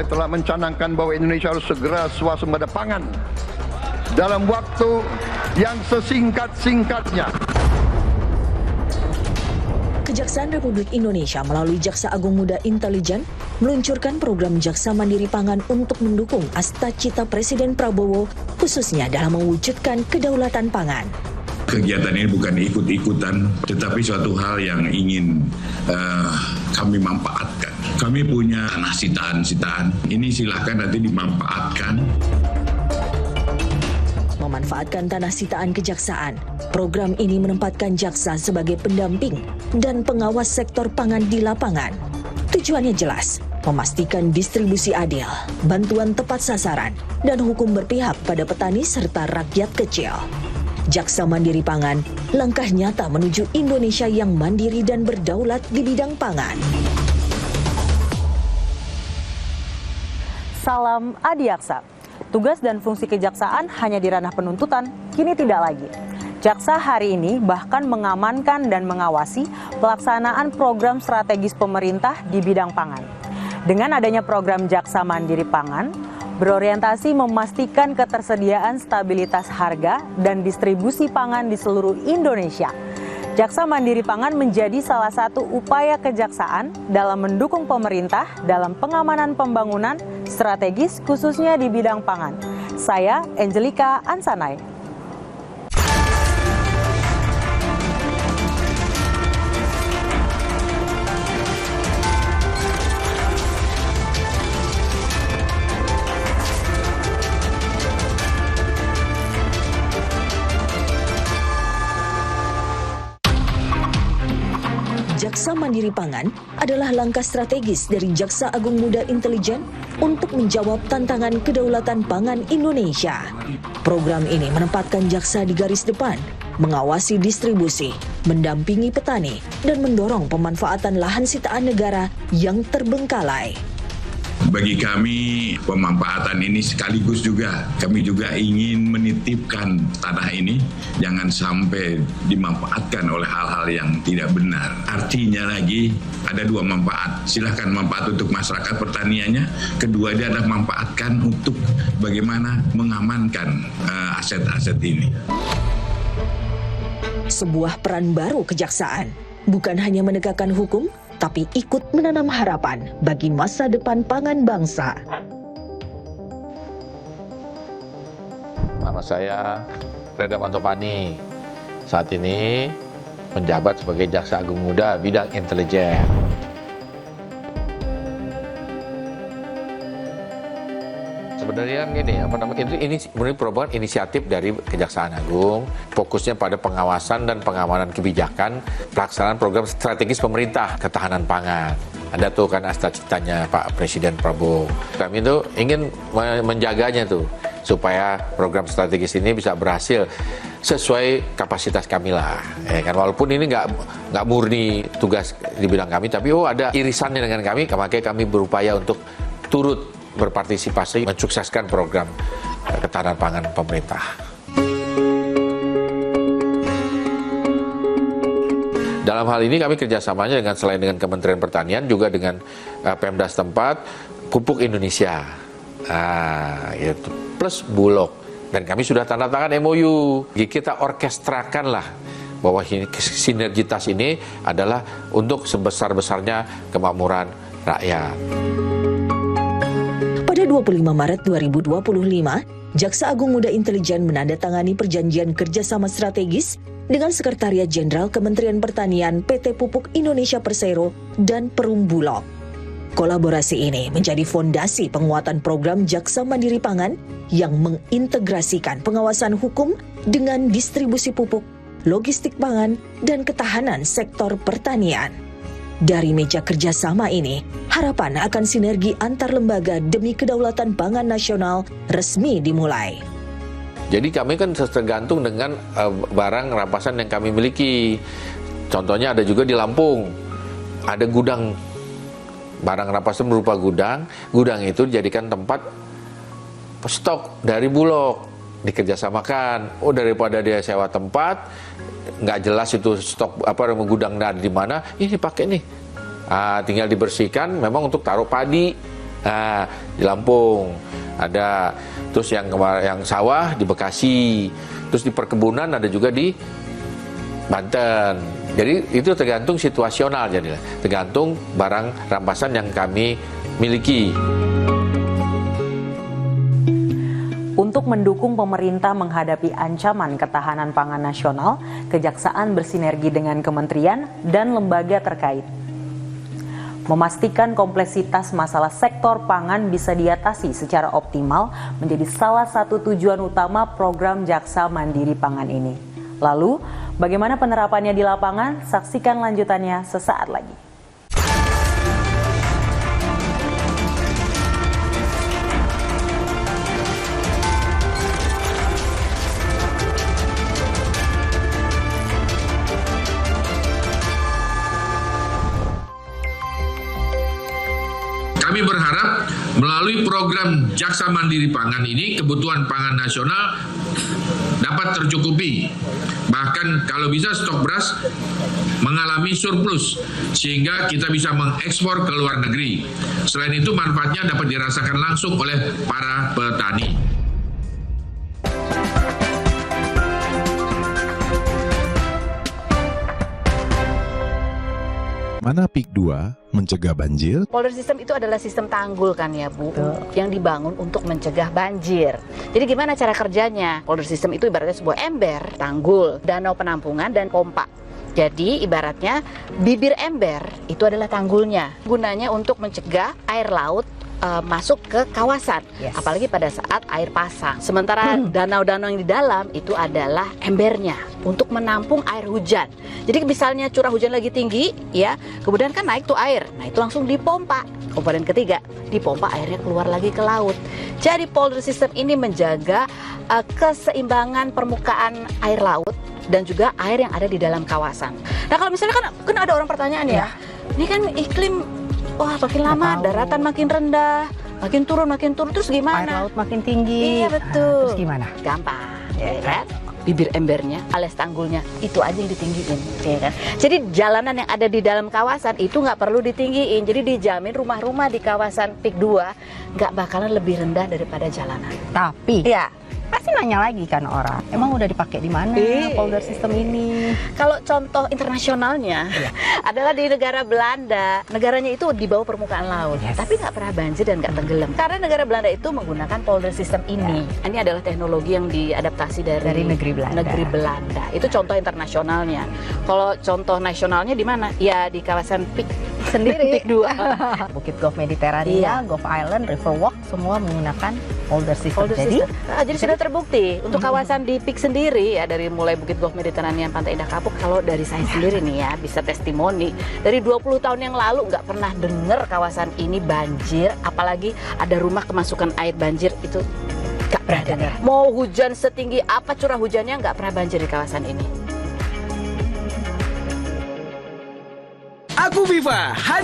saya telah mencanangkan bahwa Indonesia harus segera swasembada pangan dalam waktu yang sesingkat-singkatnya. Kejaksaan Republik Indonesia melalui Jaksa Agung Muda Intelijen meluncurkan program Jaksa Mandiri Pangan untuk mendukung cita Presiden Prabowo khususnya dalam mewujudkan kedaulatan pangan. Kegiatan ini bukan ikut-ikutan, tetapi suatu hal yang ingin kami manfaatkan. Kami punya tanah sitaan-sitaan, ini silahkan nanti dimanfaatkan. Memanfaatkan tanah sitaan kejaksaan, program ini menempatkan jaksa sebagai pendamping dan pengawas sektor pangan di lapangan. Tujuannya jelas, memastikan distribusi adil, bantuan tepat sasaran, dan hukum berpihak pada petani serta rakyat kecil. Jaksa Mandiri Pangan, langkah nyata menuju Indonesia yang mandiri dan berdaulat di bidang pangan. Salam Adiaksa. Tugas dan fungsi kejaksaan hanya di ranah penuntutan, kini tidak lagi. Jaksa hari ini bahkan mengamankan dan mengawasi pelaksanaan program strategis pemerintah di bidang pangan. Dengan adanya program Jaksa Mandiri Pangan, berorientasi memastikan ketersediaan stabilitas harga dan distribusi pangan di seluruh Indonesia. Jaksa Mandiri Pangan menjadi salah satu upaya kejaksaan dalam mendukung pemerintah dalam pengamanan pembangunan strategis khususnya di bidang pangan. Saya Angelika Ansanai. Jaksa Mandiri Pangan adalah langkah strategis dari Jaksa Agung Muda Intelijen untuk menjawab tantangan kedaulatan pangan Indonesia. Program ini menempatkan jaksa di garis depan, mengawasi distribusi, mendampingi petani, dan mendorong pemanfaatan lahan sitaan negara yang terbengkalai. Bagi kami, pemanfaatan ini sekaligus juga kami juga ingin menitipkan tanah ini jangan sampai dimanfaatkan oleh hal-hal yang tidak benar. Artinya lagi ada dua manfaat. Silahkan manfaat untuk masyarakat pertaniannya. Kedua, dia adalah manfaatkan untuk bagaimana mengamankan aset-aset ini. Sebuah peran baru kejaksaan, bukan hanya menegakkan hukum, tapi ikut menanam harapan bagi masa depan pangan bangsa. Nama saya Reda Mantopani. Saat ini menjabat sebagai Jaksa Agung Muda bidang intelijen. Sebenarnya ini merupakan inisiatif dari Kejaksaan Agung, fokusnya pada pengawasan dan pengamanan kebijakan pelaksanaan program strategis pemerintah ketahanan pangan. Ada tuh kan cita-citanya Pak Presiden Prabowo. Kami itu ingin menjaganya tuh supaya program strategis ini bisa berhasil sesuai kapasitas kami lah. Kan walaupun ini nggak murni tugas di bidang kami, tapi ada irisannya dengan kami, makanya kami berupaya untuk turut berpartisipasi mensukseskan program ketahanan pangan pemerintah. Dalam hal ini kami kerjasamanya selain dengan Kementerian Pertanian juga dengan Pemda setempat, Pupuk Indonesia, itu plus Bulog, dan kami sudah tanda tangan MOU. Kita orkestrakan lah bahwa sinergitas ini adalah untuk sebesar-besarnya kemakmuran rakyat. Pada 25 Maret 2025, Jaksa Agung Muda Intelijen menandatangani perjanjian kerjasama strategis dengan Sekretariat Jenderal Kementerian Pertanian PT Pupuk Indonesia Persero dan Perum Bulog. Kolaborasi ini menjadi fondasi penguatan program Jaksa Mandiri Pangan yang mengintegrasikan pengawasan hukum dengan distribusi pupuk, logistik pangan, dan ketahanan sektor pertanian. Dari meja kerjasama ini, harapan akan sinergi antar lembaga demi kedaulatan pangan nasional resmi dimulai. Jadi kami kan tergantung dengan barang rampasan yang kami miliki. Contohnya ada juga di Lampung, ada gudang. Barang rampasan berupa gudang. Gudang itu dijadikan tempat stok dari Bulog, dikerjasamakan. Daripada dia sewa tempat, nggak jelas itu stok gudang di mana, ini pakai nih. Tinggal dibersihkan memang untuk taruh padi. Nah, di Lampung ada, terus yang sawah di Bekasi, terus di perkebunan ada juga di Banten. Jadi itu tergantung situasional, jadilah tergantung barang rampasan yang kami miliki. Untuk mendukung pemerintah menghadapi ancaman ketahanan pangan nasional, Kejaksaan bersinergi dengan kementerian dan lembaga terkait. Memastikan kompleksitas masalah sektor pangan bisa diatasi secara optimal menjadi salah satu tujuan utama program Jaksa Mandiri Pangan ini. Lalu, bagaimana penerapannya di lapangan? Saksikan lanjutannya sesaat lagi. Kami berharap melalui program Jaksa Mandiri Pangan ini kebutuhan pangan nasional dapat tercukupi. Bahkan kalau bisa stok beras mengalami surplus sehingga kita bisa mengekspor ke luar negeri. Selain itu manfaatnya dapat dirasakan langsung oleh para petani. Mana PIK 2 mencegah banjir? Polder system itu adalah sistem tanggul kan ya Bu, yang dibangun untuk mencegah banjir. Jadi gimana cara kerjanya? Polder system itu ibaratnya sebuah ember, tanggul, danau penampungan, dan pompa. Jadi ibaratnya bibir ember itu adalah tanggulnya. Gunanya untuk mencegah air laut masuk ke kawasan, apalagi pada saat air pasang. Sementara danau-danau yang di dalam itu adalah embernya untuk menampung air hujan. Jadi misalnya curah hujan lagi tinggi, ya, kemudian kan naik tuh air, nah itu langsung dipompa. Komponen ketiga, dipompa airnya keluar lagi ke laut. Jadi polder system ini menjaga keseimbangan permukaan air laut dan juga air yang ada di dalam kawasan. Nah kalau misalnya kan ada orang pertanyaan ya, ini kan iklim, wah makin lama daratan makin rendah, makin turun, terus gimana? Air laut makin tinggi. Iya betul. Terus gimana? Gampang, ya kan? Bibir embernya alias tanggulnya itu aja yang ditinggiin, ya kan? Jadi jalanan yang ada di dalam kawasan itu nggak perlu ditinggiin. Jadi dijamin rumah-rumah di kawasan PIK 2 nggak bakalan lebih rendah daripada jalanan. Tapi Ya. pasti nanya lagi kan orang, emang udah dipakai di mana polder system ini? Kalau contoh internasionalnya adalah di negara Belanda. Negaranya itu di bawah permukaan laut, tapi nggak pernah banjir dan nggak tenggelam. Karena negara Belanda itu menggunakan polder system ini. Ini adalah teknologi yang diadaptasi dari negeri Belanda. Itu contoh internasionalnya. Kalau contoh nasionalnya di mana? Ya di kawasan PIK sendiri. PIK 2. Bukit Gulf Mediterania, Gulf Island, Riverwalk, semua menggunakan polder system. Jadi sudah terbukti untuk kawasan di PIK sendiri ya, dari mulai Bukit Gulf Mediterania, Pantai Indah Kapuk. Kalau dari saya sendiri nih ya, bisa testimoni dari 20 tahun yang lalu nggak pernah dengar kawasan ini banjir, apalagi ada rumah kemasukan air banjir, itu nggak pernah dengar. Mau hujan setinggi apa curah hujannya nggak pernah banjir di kawasan ini. Aku Viva